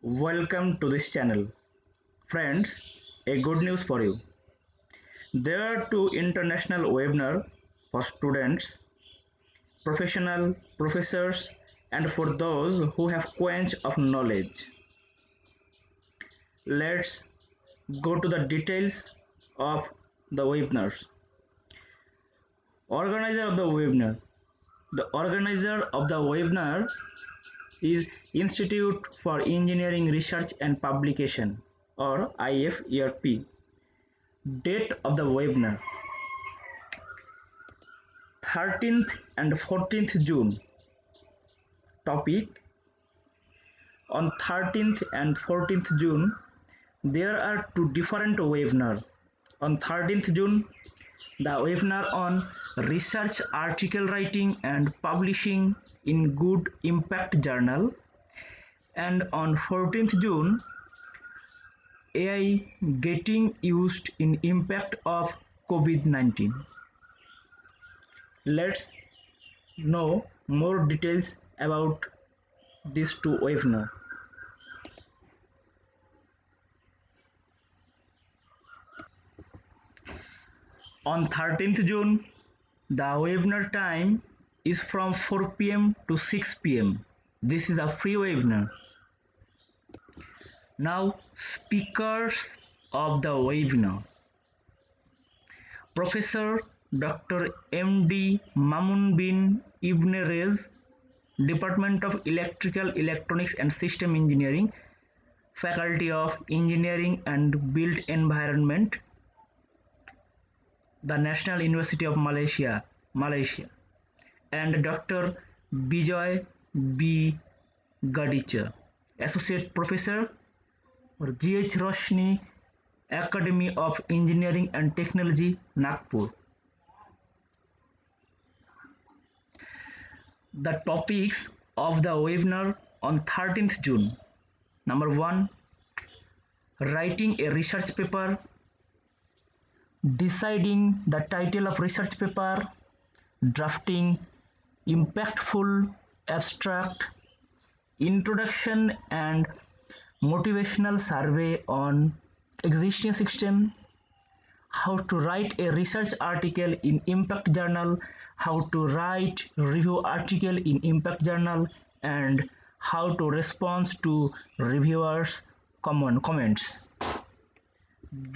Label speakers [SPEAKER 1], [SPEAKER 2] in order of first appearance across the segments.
[SPEAKER 1] Welcome to this channel. Friends, a good news for you. There are two international webinars for students, professional, professors, and for those who have quench of knowledge. Let's go to the details of the webinars. Organizer of the webinar. The organizer of the webinar is Institute for Engineering Research and Publication, or IFERP. Date of the webinar: 13th and 14th June. Topic: on 13th and 14th June there are two different webinars. On 13th June, the webinar on research article writing and publishing in Good Impact Journal, and on 14th June, AI getting used in impact of COVID-19. Let's know more details about these two webinars. On 13th June, the webinar time is from 4 p.m. to 6 p.m. This is a free webinar. Now, speakers of the webinar: Professor Dr. M.D. Mamun bin Ibn Rez, Department of Electrical, Electronics and System Engineering, Faculty of Engineering and Built Environment, the National University of Malaysia, and Dr. Bijoy B. Gadicha, Associate Professor, G.H. Roshni, Academy of Engineering and Technology, Nagpur. The topics of the webinar on 13th June. Number 1, writing a research paper, deciding the title of research paper, drafting impactful abstract, introduction and motivational survey on existing system, how to write a research article in impact journal, how to write review article in impact journal, and how to respond to reviewers comments.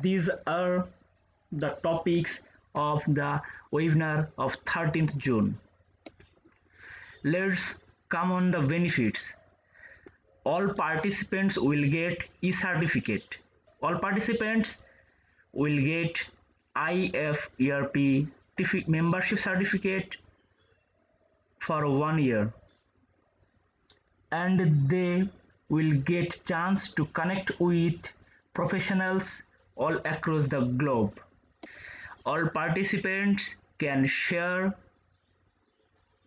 [SPEAKER 1] These are the topics of the webinar of 13th June. Let's come on the benefits. All participants will get e-certificate. All participants will get IFERP membership certificate for 1 year, and they will get chance to connect with professionals all across the globe. All participants can share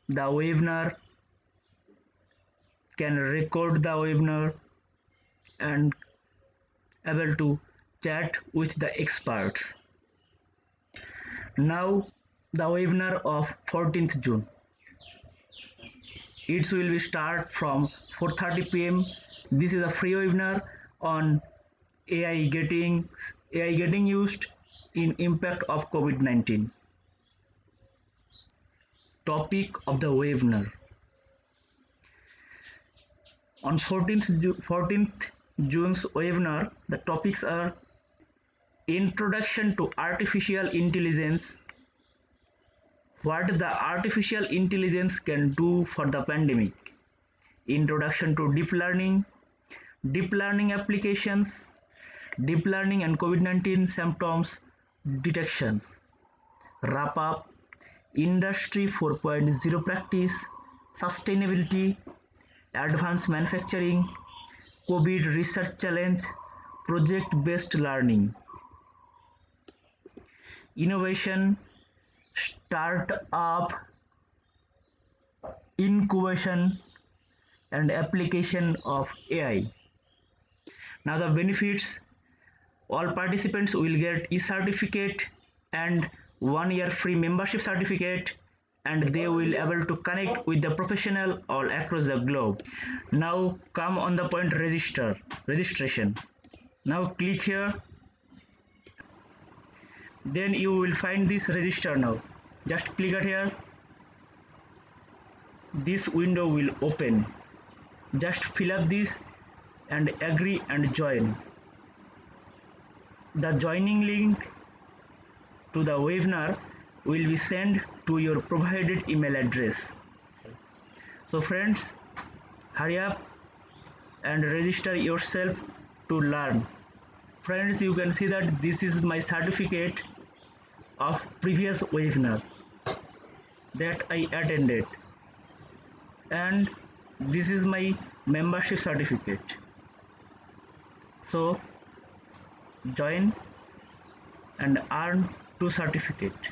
[SPEAKER 1] the webinar, can record the webinar, and able to chat with the experts. Now, the webinar of 14th June. It will be start from 4:30 p.m. This is a free webinar on AI getting used in impact of COVID-19. Topic of the webinar. On 14th June's webinar, the topics are: Introduction to Artificial Intelligence, what the artificial intelligence can do for the pandemic; Introduction to Deep Learning applications, Deep Learning and COVID-19 symptoms detections; Wrap up, Industry 4.0 practice, sustainability, advanced manufacturing, COVID research challenge, project-based learning; Innovation, Start-up, incubation and application of AI. Now the benefits: all participants will get e-certificate and 1 year free membership certificate, and they will able to connect with the professional all across the globe. Now come on the point registration. Now click here, then you will find this register. Now just click it here, this window will open. Just fill up this and agree and join. The joining link to the webinar will be sent to your provided email address. So friends, hurry up and register yourself to learn. Friends, you can see that this is my certificate of previous webinar that I attended, and this is my membership certificate. So join and earn two certificate.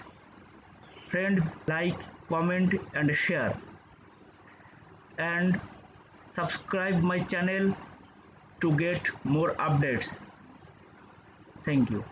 [SPEAKER 1] Friends, like, comment and share, and subscribe my channel to get more updates. Thank you.